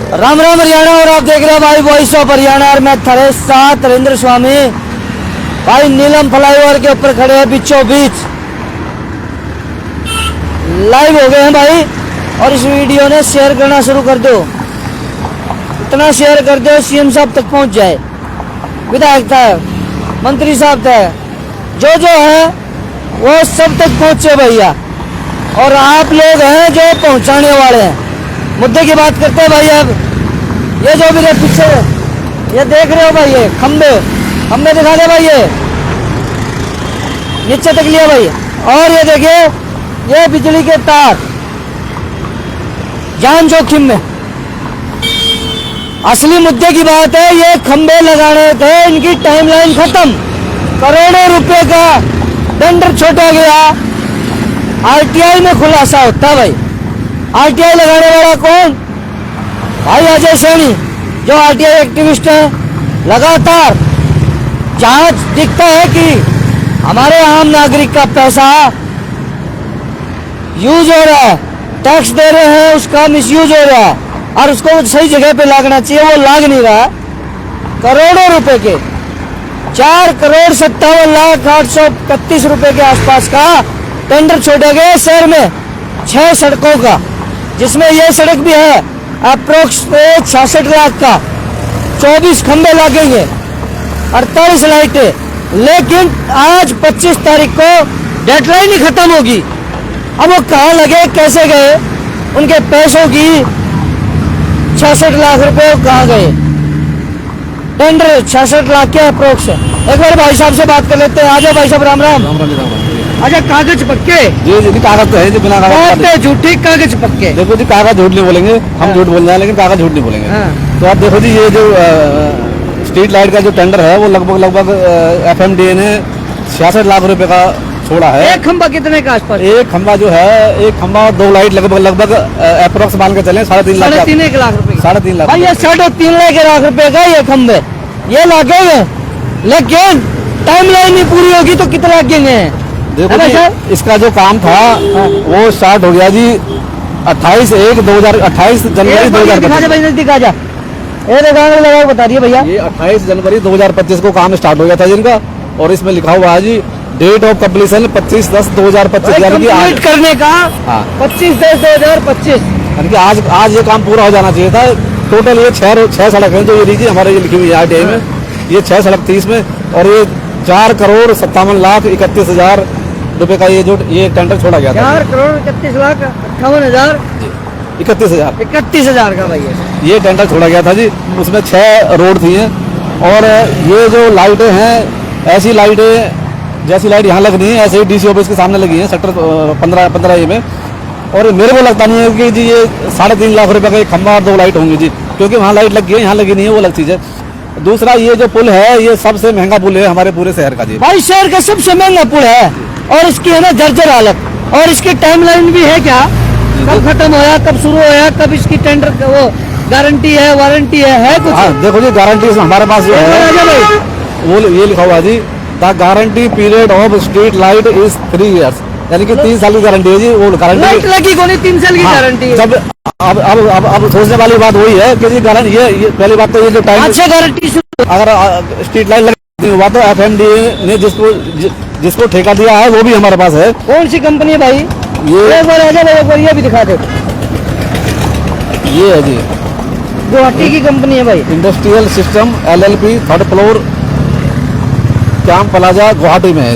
राम राम हरियाणा। और आप देख रहे हैं भाई वॉइस ऑफ हरियाणा और मैं थरे साथ नरेंद्र स्वामी भाई नीलम फ्लाईओवर के ऊपर खड़े हैं, बीचों बीच लाइव हो गए हैं भाई। और इस वीडियो ने शेयर करना शुरू कर दो, इतना शेयर कर दो सीएम साहब तक पहुंच जाए, विधायक तक, मंत्री साहब तक, जो है वो सब तक पहुंचे भैया। और आप लोग हैं जो पहुंचाने वाले हैं। मुद्दे की बात करते हैं भाई। अब ये जो भी पीछे ये देख रहे हो भाई, ये खंबे दिखा दे भाई, ये नीचे तक लिया भाई। और ये देखिए ये बिजली के तार जान जोखिम में। असली मुद्दे की बात है, ये खंबे लगाने थे, इनकी टाइमलाइन खत्म, करोड़ों रुपए का टेंडर छोड़ा गया। आरटीआई में खुलासा होता भाई। आरटीआई लगाने वाला कौन? भाई अजय सैनी, जो आरटीआई एक्टिविस्ट है। लगातार जांच दिखता है कि हमारे आम नागरिक का पैसा यूज हो रहा है, टैक्स दे रहे हैं, उसका मिसयूज हो रहा है और उसको सही जगह पे लागना चाहिए, वो लाग नहीं रहा। करोड़ों रुपए के 4,57,08,31 रुपए के आसपास का टेंडर छोड़े गए शहर में 6 सड़कों का, जिसमें यह सड़क भी है। अप्रोक्स 66 लाख का 24 खंबे लगेंगे, 48 लाइटें। लेकिन आज 25 तारीख को डेडलाइन ही खत्म होगी। अब वो कहाँ लगे, कैसे गए, उनके पैसों की 66 लाख रुपए कहाँ गए? टेंडर 66 लाख के अप्रोक्स। एक बार भाई साहब से बात कर लेते हैं। आ जाओ भाई साहब। राम राम। अच्छा, कागज पक्के? जी कागज तो है जी, बिना कागज झूठी कागज पक्के। देखो जी, कागज झूठ नहीं बोलेंगे हम, झूठ बोल रहे हैं लेकिन कागज झूठ नहीं बोलेंगे। तो आप देखो जी, ये जो स्ट्रीट लाइट का जो टेंडर है वो लगभग एफएमडीए ने 66 लाख रुपए का छोड़ा है। एक खंबा कितने का आसपास? एक खंबा जो है, एक खंबा 2 लाइट लगभग अप्रोक्स मान के चले 3.5 लाख। 3.5 लाख रुपए। 3.5 लाख भाई ये 3.5 लाख रुपए का ये खंबे ये लगेंगे, लेकिन टाइमलाइन नहीं पूरी होगी तो कितने लगेंगे? देखो जी, इसका जो काम था वो स्टार्ट हो गया जी 28 जनवरी 2025। दिखा जा लगा बता दिए भैया। ये 28 जनवरी 2025 को काम स्टार्ट हो गया था जिनका। और इसमें लिखा हुआ है जी डेट ऑफ कम्प्लीशन 25/10/2025, यानी कि आज करने का 25/10/2025, यानी कि आज ये काम पूरा हो जाना चाहिए था। टोटल ये 6 सड़क है जो ये लीजिए हमारे ये लिखी हुई है आरटीआई में। ये 6 सड़क 30 में, और ये 4,57,31,00,000 रुपए का ये टेंडर छोड़ा गया था। 4,31,58,000 31,000 का भैया ये टेंडर छोड़ा गया था जी। उसमें 6 रोड थी हैं। और ये जो लाइटें हैं, ऐसी लाइटें जैसी लाइट यहाँ लग रही है ऐसे ही डीसी ऑफिस के सामने लगी है सेक्टर 15 में। और मेरे को लगता नहीं है कि जी ये 3.5 लाख रुपए का एक खंबा और 2 लाइट होंगी जी, क्योंकि वहाँ लाइट लगी है, यहाँ लगी नहीं है, वो अलग चीज है। दूसरा, ये जो पुल है ये सबसे महंगा पुल है हमारे पूरे शहर का जी। भाई शहर का सबसे महंगा पुल है, और इसकी है ना जर्जर हालत। और इसकी टाइमलाइन भी है क्या, कब खत्म होया, कब शुरू होया, कब इसकी टेंडर वो गारंटी है, वारंटी है कुछ? हाँ देखो जी, गारंटी हमारे पास जो है वो ये लिखा हुआ जी, the guarantee period of street light is 3 years, यानी कि 3 साल की गारंटी है जी। वो गारंटी लगी को नहीं, 3 साल की गारंटी है। जब अब सोचने वाली बात वही है कि जी गारंटी ये पहली बात तो ये जो टाइम अच्छा गारंटी अगर स्ट्रीट लाइट लगी हुआ तो एफएमडीए ने जिसको ठेका दिया है वो भी हमारे पास है। कौन सी कंपनी है भाई? ये एक बार ये भी दिखा दे। ये है जी गुवाहाटी की कंपनी है भाई, industrial system LLP, 3rd floor, कायम प्लाजा, गुवाहाटी में है।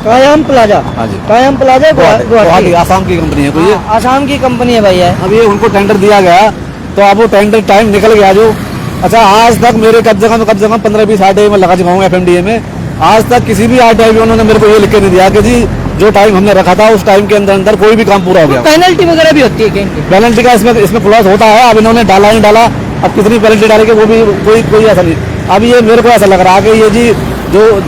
कायम प्लाजा। हाँ जी, कायम प्लाजा गुवाहाटी, आसाम की कंपनी है कोई ये। आसाम की कंपनी है भैया। अब ये उनको टेंडर दिया गया तो अब वो टेंडर टाइम निकल गया जो। अच्छा, आज तक मेरे कम से कम 15-20 आरटीआई में लगा चुका हूँ एफएमडीए में। आज तक किसी भी आरटीआई में उन्होंने मेरे को ये लिख के नहीं दिया कि जी जो टाइम हमने रखा था उस टाइम के अंदर कोई भी काम पूरा हो गया। पेनल्टी वगैरह भी होती है कहीं? पेनल्टी का इसमें खुलास होता है। अब इन्होंने डाला नहीं डाला, अब कितनी पेनल्टी डालेंगे वो भी कोई ऐसा नहीं। अब ये मेरे को ऐसा लग रहा है कि ये जी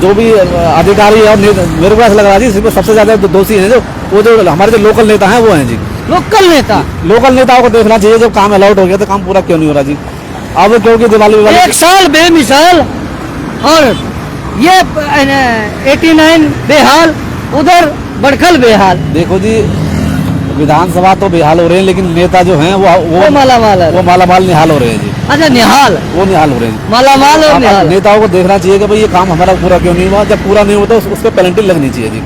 जो भी अधिकारी है, मेरे को ऐसा लग रहा है जी सबसे ज्यादा दोषी है जो हमारे जो लोकल नेता हैं वो हैं जी। लोकल नेताओं को देखना चाहिए, जब काम अलॉट हो गया तो काम पूरा क्यों नहीं हो रहा जी। अब क्योंकि दिवाली 1 साल बेमिसाल, और ये 89 बेहाल, उधर बड़खल बेहाल। देखो जी, विधानसभा तो बेहाल हो रहे हैं, लेकिन नेता जो हैं वो मालामाल है। वो मालामाल निहाल हो रहे हैं जी। अच्छा निहाल, वो निहाल हो रहे हैं। मालामाल और अब निहाल। नेताओं को देखना चाहिए कि भाई ये काम हमारा पूरा क्यों नहीं हुआ। जब पूरा नहीं हुआ तो उस पर पेनल्टी लगनी चाहिए जी।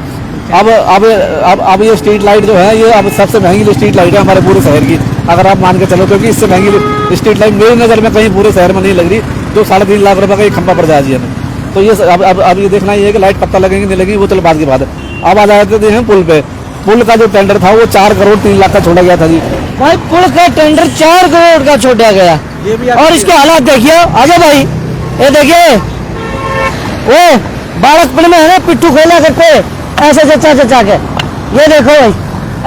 अब ये स्ट्रीट लाइट जो है, ये अब सबसे महंगी स्ट्रीट लाइट है हमारे पूरे शहर की, अगर आप मान के चलो, क्योंकि इससे महंगी स्ट्रीट लाइट मेरी नज़र में कहीं पूरे शहर में नहीं लग रही, जो 3.5 लाख रुपए का एक खंभा पड़ जाए हमें। तो ये अब ये देखना ये है कि लाइट कब तक लगेंगी नहीं लगेगी, वो चलो बाद की बात है। अब आ जाते हैं पुल पे। पुल का जो टेंडर था वो 4 करोड़ 3 लाख का छोड़ा गया था जी। भाई पुल का टेंडर 4 करोड़ का छोड़ा गया, ये भी और इसके हालात देखिए। आजा भाई, ये देखिए वो बालकपन में है ना, पिट्ठू खेला करते ऐसे चचा के, ये देखो भाई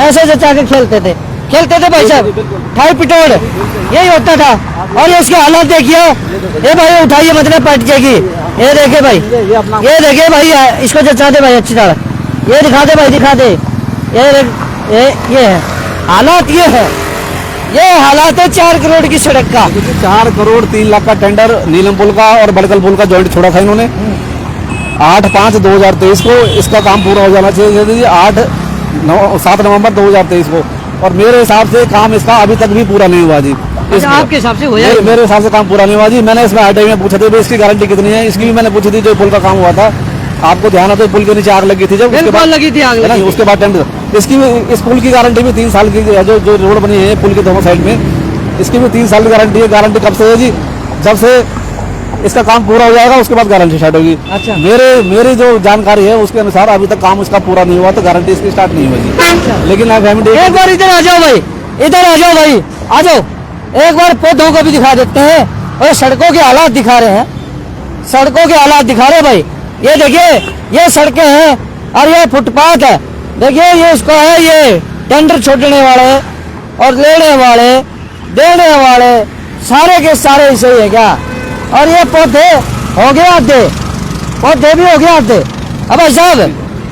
ऐसे चचा के खेलते थे भाई साहब, ठाई पिटोड़ यही होता था। और ये इसके हालात देखिए, ये भाई उठाइए मतलब पट जाएगी। ये देखिए भाई, ये देखिए भाई, इसको चचा दे भाई अच्छी तरह, ये दिखा दे भाई, दिखा दे। ये है हालात, ये हालात है 4 करोड़ की सड़क का। 4 करोड़ 3 लाख का टेंडर नीलम पुल का और बड़कल पुल का जॉइंट छोड़ा था इन्होंने 8/5/2023 को। इसका काम पूरा हो जाना चाहिए 7 नवंबर 2023 को, और मेरे हिसाब से काम इसका अभी तक भी पूरा नहीं हुआ जी। आपके हिसाब से हुआ? मेरे हिसाब से काम पूरा नहीं हुआ जी। मैंने इसमें आरटीआई में पूछा था इसकी गारंटी कितनी है, इसकी भी मैंने पूछी थी। जो पुल का काम हुआ था, आपको ध्यान है तो पुल के नीचे आग लगी थी जब, उसके बाद लगी थी आग, उसके बाद टेंडर इसकी इस पुल की गारंटी भी 3 साल की है। जो रोड बनी है पुल के दोनों साइड में, इसकी भी 3 साल की गारंटी है। गारंटी कब से है जी? जब से इसका काम पूरा हो जाएगा उसके बाद गारंटी स्टार्ट होगी। अच्छा। मेरी जो जानकारी है उसके अनुसार अभी तक काम इसका पूरा नहीं हुआ, तो गारंटी इसकी स्टार्ट नहीं होगी। लेकिन एक बार इधर आ जाओ भाई, इधर आ जाओ भाई, आ जाओ। एक बार पौधों को भी दिखा देते हैं और सड़कों के हालात दिखा रहे हैं, सड़कों के हालात दिखा रहे भाई। ये देखिए, ये सड़कें हैं और ये फुटपाथ है। देखिए ये इसको है, ये टेंडर छोड़ने वाले और लेने वाले देने वाले सारे के सारे ऐसे ही है क्या? और ये पौधे हो गए आधे, पौधे भी हो गए आधे। अब भाई साहब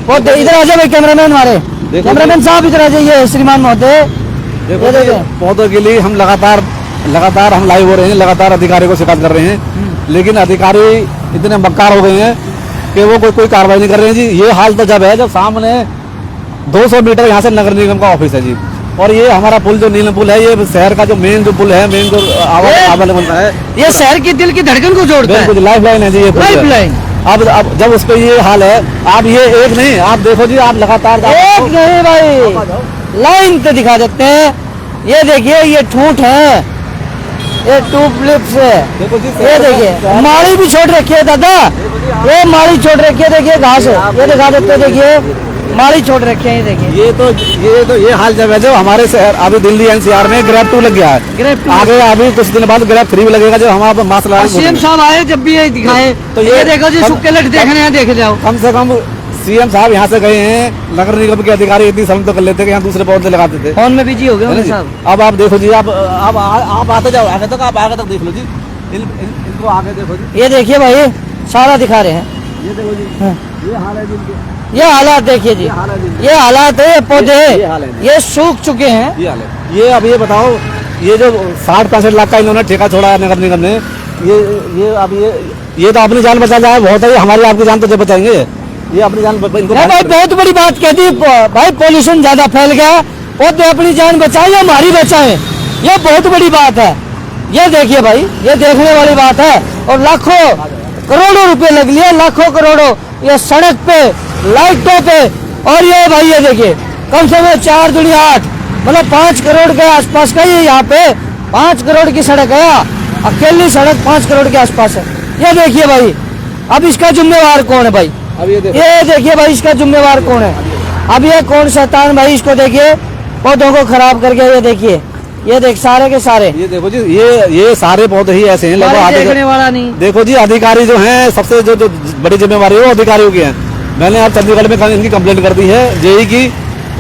पौधे इधर आ जाए भाई, कैमरामैन हमारे, कैमरामैन साहब इधर आ जाइए, श्रीमान महोदय। देखो पौधों के लिए हम लगातार हम लाइव हो रहे हैं, लगातार अधिकारी को शिकायत कर रहे हैं, लेकिन अधिकारी इतने मक्कार हो गए हैं कि वो कोई कार्रवाई नहीं कर रहे हैं जी। ये हाल तो जब है जब सामने 200 मीटर यहाँ से नगर निगम का ऑफिस है जी, और ये हमारा पुल जो नीलम पुल है, ये शहर का जो मेन जो पुल है, मेन जो आवागमन का है, ये शहर की दिल की धड़कन को जोड़ता है, लाइफ लाइन है जी ये लाइफ लाइन। अब जब उस पे ये हाल है, आप ये एक नहीं, आप देखो जी, आप लगातार एक नहीं भाई, लाइन पे दिखा देते हैं। ये देखिए ये ठूंठ है, ये ट्यूबलिप्स है। देखो जी, ये देखिए माड़ी भी छोड़ रखी है दादा, ये माड़ी छोड़ रखी है, देखिए घास है, ये दिखा देते हैं, देखिए माड़ी छोड़ रखी है। ये देखिए ये हाल जब है जो हमारे शहर अभी दिल्ली एनसीआर में ग्रैब 2 लग गया है, ग्रैब 2 आगे अभी कुछ दिन बाद ग्रैब 3 भी लगेगा, जो हमारा मास्क सीएम साहब आए जब भी ये दिखाए तो ये देखो जी, सुक्के लट देखने हैं, देख जाओ। कम से कम सीएम साहब यहाँ से गए हैं, नगर निगम के अधिकारी इतनी समझ तो कर लेते कि यहाँ दूसरे पौधे लगाते थे। फोन में बिजी हो गए साहब। अब आप देखो जी, आप आते जाओ आगे तक, आप आगे तक देख लो जी, इनको आगे देखो जी। ये देखिए भाई सारा दिखा रहे हैं, ये देखो जी, ये हाल है जी, ये हालात देखिए जी, ये हालात है, ये पौधे ये सूख चुके हैं। ये हाल है। ये अब ये बताओ, ये जो 60-65 लाख का इन्होंने ठेका छोड़ा है नगर निगम ने, ये अब ये तो अपनी जान बचा जाए बहुत है, हमारी आपकी जान तो जब बचाएंगे, ये अपनी जान इनको भाई बहुत बड़ी बात कह दी भाई, पोल्यूशन ज्यादा फैल गया, पौधे अपनी जान बचाए या हमारी बचाए, ये बहुत बड़ी बात है। ये देखिए भाई, ये देखने वाली बात है, और लाखों करोड़ों रुपए लग लिए, लाखों करोड़ों ये सड़क पे, लाइटों पे। और ये भाई ये देखिए, कम से कम 4 दूनी 8, मतलब 5 करोड़ के आसपास का ये यहाँ पे 5 करोड़ की सड़क है, अकेली सड़क 5 करोड़ के आसपास है। ये देखिए भाई, अब इसका जिम्मेवार कौन है भाई? अब ये देखिए भाई, इसका जिम्मेवार कौन है? अब ये कौन शैतान भाई, इसको देखिए पौधों को खराब करके, ये देखिए, ये देख सारे के सारे, ये देखो जी, ये सारे पौधे ही ऐसे हैं, देखने वाला नहीं। देखो जी, अधिकारी जो हैं सबसे जो बड़ी जिम्मेवारी है वो अधिकारियों की है। मैंने आज चंडीगढ़ में इनकी कंप्लेंट कर दी है, जेई की,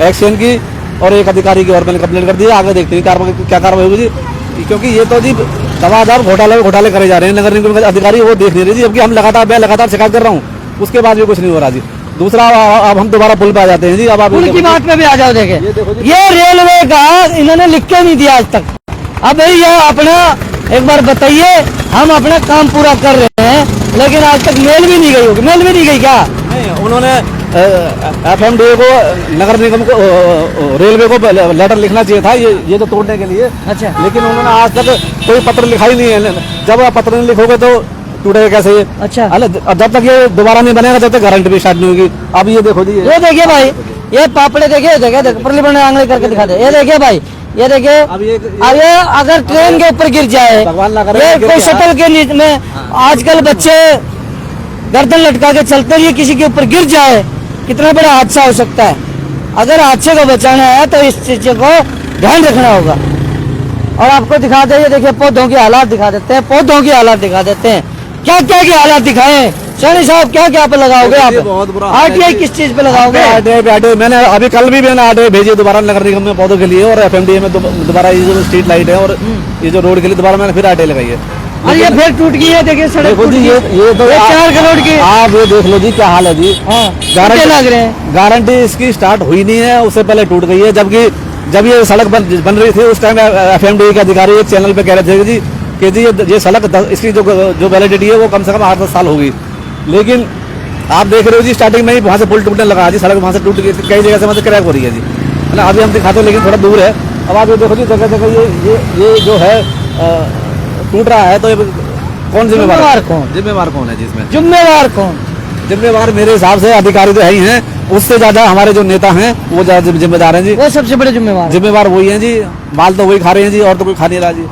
एक्शन की और एक अधिकारी की, और मैंने कंप्लेंट कर दी है। आगे देखते हैं क्या कार्रवाई होगी जी, क्योंकि ये तो जी दवादार घोटाले करे जा रहे हैं नगर निगम के अधिकारी, वो देख नहीं रहे जी। जबकि हम लगातार शिकायत कर रहा हूँ, उसके बाद भी कुछ नहीं हो रहा जी। दूसरा, अब हम दोबारा पुल पे आ जाते हैं जी। अब आप पुल की बात पे भी आ जाओ, देखे ये रेलवे का इन्होंने लिख के नहीं दिया आज तक। अब भाई ये अपना एक बार बताइए, हम अपना काम पूरा कर रहे हैं, लेकिन आज तक मेल भी नहीं गई होगी, मेल भी नहीं गई क्या? नहीं, उन्होंने FMDA को, नगर निगम को, रेलवे को लेटर लिखना चाहिए था ये तो तोड़ने के लिए। अच्छा। लेकिन उन्होंने आज तक कोई पत्र लिखा ही नहीं है। जब आप पत्र नहीं लिखोगे तो टूटेगा कैसे ये? अच्छा। जब तक ये दोबारा नहीं बनेगा तब तक गारंटी भी स्टार्ट नहीं होगी। अब ये देखो जी, ये देखिए भाई, ये पापड़े देखिए, देखिए परलिमन आंगले करके दिखा दे। ये देखिए भाई, ये देखिए, अब ये अगर ट्रेन के ऊपर गिर जाए, भगवान ना करे, ये गिर कोई गया। शटल के नीचे में आजकल बच्चे गर्दन लटका के चलते हैं, किसी के ऊपर गिर जाए कितना बड़ा हादसा हो सकता है। अगर हादसे को बचाना है तो इस चीज को ध्यान रखना होगा। और आपको दिखा दे, ये देखिए पौधों की हालात दिखा देते हैं, पौधों की हालात दिखा देते हैं। क्या क्या की हालात दिखाएं शहरी साहब, क्या क्या पे लगाओगे आप? बहुत बुरा RTI किस चीज पे लगाओगे? RTI मैंने अभी कल भी मैंने RTI भेजी दोबारा नगर निगम में पौधों के लिए, और FMDA में दोबारा ये जो स्ट्रीट लाइट है और ये जो रोड के लिए दोबारा मैंने फिर RTI लगाई है। और ये फिर टूट गई है, देखिए सड़क देखो टूट जी, गई। ये तो 4 करोड़ की। आप ये देख लो जी क्या हाल है जी। हाँ, टूटे लग रहे हैं। गारंटी इसकी स्टार्ट हुई नहीं है, उससे पहले टूट गई है। जबकि जब ये सड़क बन रही थी उस टाइम FMDA के अधिकारी एक चैनल पे कह रहे थे कि जी ये सड़क इसकी जो वैलिडिटी है वो कम से कम 8-10 साल होगी। लेकिन आप देख रहे हो जी, स्टार्टिंग में ही वहाँ से पुल टूटने लगा जी, सड़क वहाँ से टूट गई, कई जगह से मतलब क्रैक हो रही है जी, है ना। अभी हम दिखाते हैं लेकिन थोड़ा दूर है। अब आप ये देखो जी, जगह जगह ये जो है टूट रहा है, तो ये कौन जिम्मेवार कौन है जी इसमें? जिम्मेवार कौन? जिम्मेवार मेरे हिसाब से अधिकारी तो है ही हैं, उससे ज्यादा हमारे जो नेता हैं वो ज्यादा जिम्मेदार हैं जी। वो सबसे बड़े जिम्मेवार वही हैं जी, माल तो वही खा रहे हैं जी, और तो कोई खा नहीं रहा जी।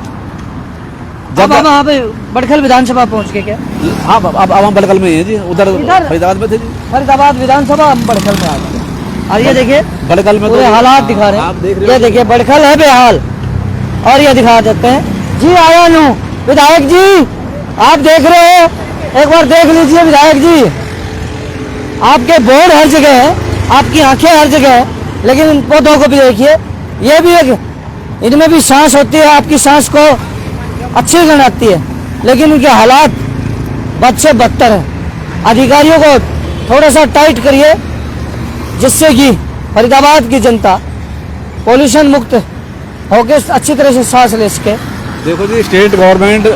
जब हम वहाँ पे बड़खल विधानसभा पहुँच के क्या? हाँ, अब हम बड़कल में ही हैं जी, उधर फरीदाबाद में थे जी। फरीदाबाद विधानसभा, हम बड़खल में आ गए। और ये देखिए बड़कल में पूरे हालात दिखा रहे आप हैं। देख रहे हो ये देखिए बड़खल है बेहाल। और ये दिखा देते हैं जी, आया नू विधायक जी, आप देख रहे हो, एक बार देख लीजिए विधायक जी। आपके बोर्ड हर जगह है, आपकी आंखें हर जगह है, लेकिन इन पौधों को भी देखिए, ये भी एक, इनमें भी सांस होती है, आपकी सांस को अच्छी बनाती है, लेकिन उनके हालात बद से बदतर है। अधिकारियों को थोड़ा सा टाइट करिए, जिससे कि फरीदाबाद की जनता पोल्यूशन मुक्त होकर अच्छी तरह से सांस ले सके। देखो जी, स्टेट गवर्नमेंट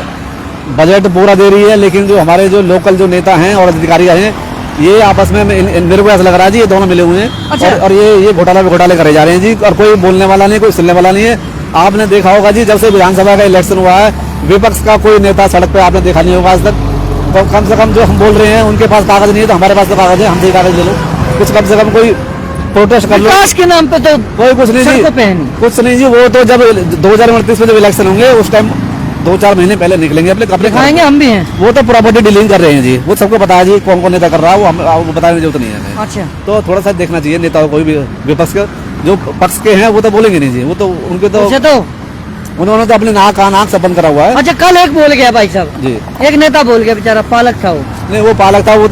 बजट पूरा दे रही है, लेकिन जो हमारे जो लोकल जो नेता हैं और अधिकारी हैं, ये आपस में मेरे को ऐसा लग रहा है जी, ये दोनों मिले हुए हैं। अच्छा। और ये घोटाले करे जा रहे हैं जी, और कोई बोलने वाला नहीं, कोई सुनने वाला नहीं है। आपने देखा होगा जी, जब से विधानसभा का इलेक्शन हुआ है, विपक्ष का कोई नेता सड़क पे आपने देखा नहीं होगा आज तक। तो कम से कम जो हम बोल रहे हैं उनके पास कागज नहीं है, तो हमारे पास तो कागज है, हमसे कागज ले लो, कुछ कम से कम कोई प्रोटेस्ट कर लो। विकास के नाम पे तो कोई कुछ नहीं जी, कुछ नहीं जी। वो तो जब 2029 में जब इलेक्शन होंगे उस टाइम 2-4 महीने पहले निकलेंगे अपने दिखाएंगे, हम भी हैं। वो तो प्रॉपर्टी डीलिंग कर रहे हैं जी, वो सबको पता है जी, कौन कौन नेता कर रहा है, वो बताने की जरूरत नहीं है हमें। अच्छा, तो थोड़ा सा देखना चाहिए नेताओं को भी, विपक्ष के जो पक्ष के हैं वो तो बोलेंगे नहीं जी, वो तो उनके तो उन्होंने तो अपने नाक से बंद करा हुआ है। अच्छा, कल एक बोल गया भाई साहब जी, एक नेता बोल गया, बेचारा पालक था वो। नहीं वो पालक था, वो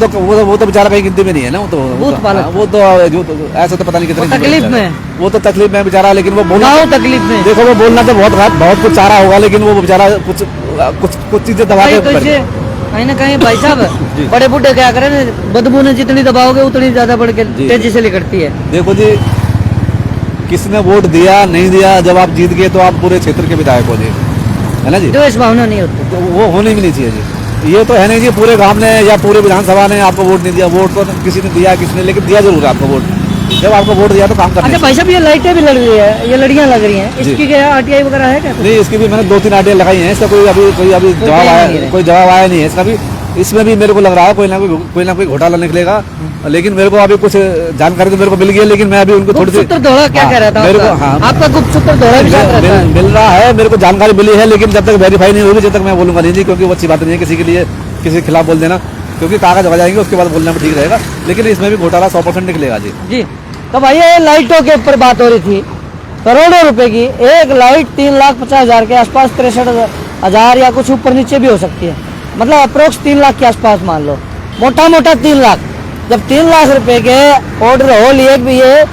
तो बेचारा कहीं गिनती में नहीं है ना, वो तो बूथ पालक। वो तो ऐसा तो पता नहीं कितने तकलीफ में, वो तो तकलीफ में बेचारा, लेकिन वो बोलना तकलीफ में। देखो वो बोलना तो बहुत कुछ चाह रहा होगा, लेकिन वो बेचारा कुछ चीजें दबा के कहीं ना कहीं भाई साहब बड़े बूढ़े क्या करें, बदबू ने जितनी दबाओगे उतनी ज्यादा बढ़ के तेजी से निकलती है। देखो जी, किसने वोट दिया नहीं दिया, जब आप जीत गए तो आप पूरे क्षेत्र के विधायक हो जी, है ना जी। जो इस भावना नहीं होती तो वो होनी भी नहीं चाहिए जी। ये तो है नहीं जी, पूरे गांव ने या पूरे विधानसभा ने आपको वोट नहीं दिया, वोट तो किसी ने दिया, किसने, लेकिन दिया जरूर है आपको वोट। जब आपको वोट दिया तो काम करना। अच्छा भाई साहब, ये लाइटें भी लग रही है, ये लड़ियां लग रही हैं, इसकी क्या RTI वगैरह है क्या? नहीं, इसकी भी मैंने 2-3 RTI लगाई हैं, इसका कोई अभी जवाब आया नहीं है इसका भी। इसमें भी मेरे को लग रहा है कोई ना कोई घोटाला निकलेगा, लेकिन मेरे को अभी कुछ जानकारी तो मेरे को मिल गई है, लेकिन मैं अभी उनको थोड़ी सी क्या कह रहा था मेरे को, हाँ, आपका गुप्त सूत्र दोहरा भी साथ रहता है। मिल रहा है, मेरे को जानकारी मिली है, लेकिन जब तक वेरीफाई नहीं होगी जब तक मैं बोलूंगा नहीं जी, क्योंकि वो अच्छी बात नहीं है किसी के लिए किसी के खिलाफ बोल देना, क्योंकि कागज हो जाएंगे उसके बाद बोलना भी ठीक रहेगा, लेकिन इसमें भी घोटाला 100% निकलेगा जी। जी, तो भाई ये लाइटों के ऊपर बात हो रही थी, करोड़ों रुपए की एक लाइट 3,50,000 के आसपास, 63,000 या कुछ ऊपर नीचे भी हो सकती है, मतलब अप्रोक्स 3 लाख के आसपास मान लो, मोटा 3 लाख। जब 3 लाख रुपए के ऑर्डर हो लिए भी, ये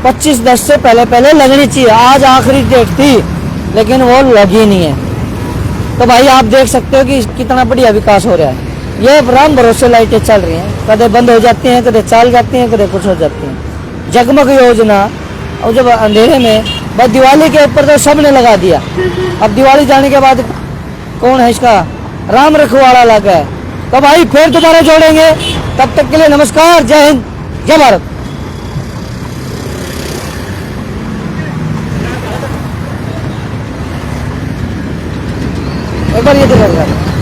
25/10 से पहले लगनी चाहिए। आज आखिरी डेट थी, लेकिन वो लगी नहीं है। तो भाई आप देख सकते हो कि कितना बढ़िया विकास हो रहा है। ये राम भरोसे लाइटें चल रही हैं, कदे बंद हो जाती हैं, कदे चाल जाती हैं, कदे कुछ हो जाती हैं। जगमग योजना, और जब अंधेरे में बस दिवाली के ऊपर तो सबने लगा दिया। अब दिवाली जाने के बाद कौन है इसका राम रखवाड़ा लगा है। तो भाई फिर दोबारा जोड़ेंगे, तब तक के लिए नमस्कार, जय हिंद। जय भारत। एक बार ये देखा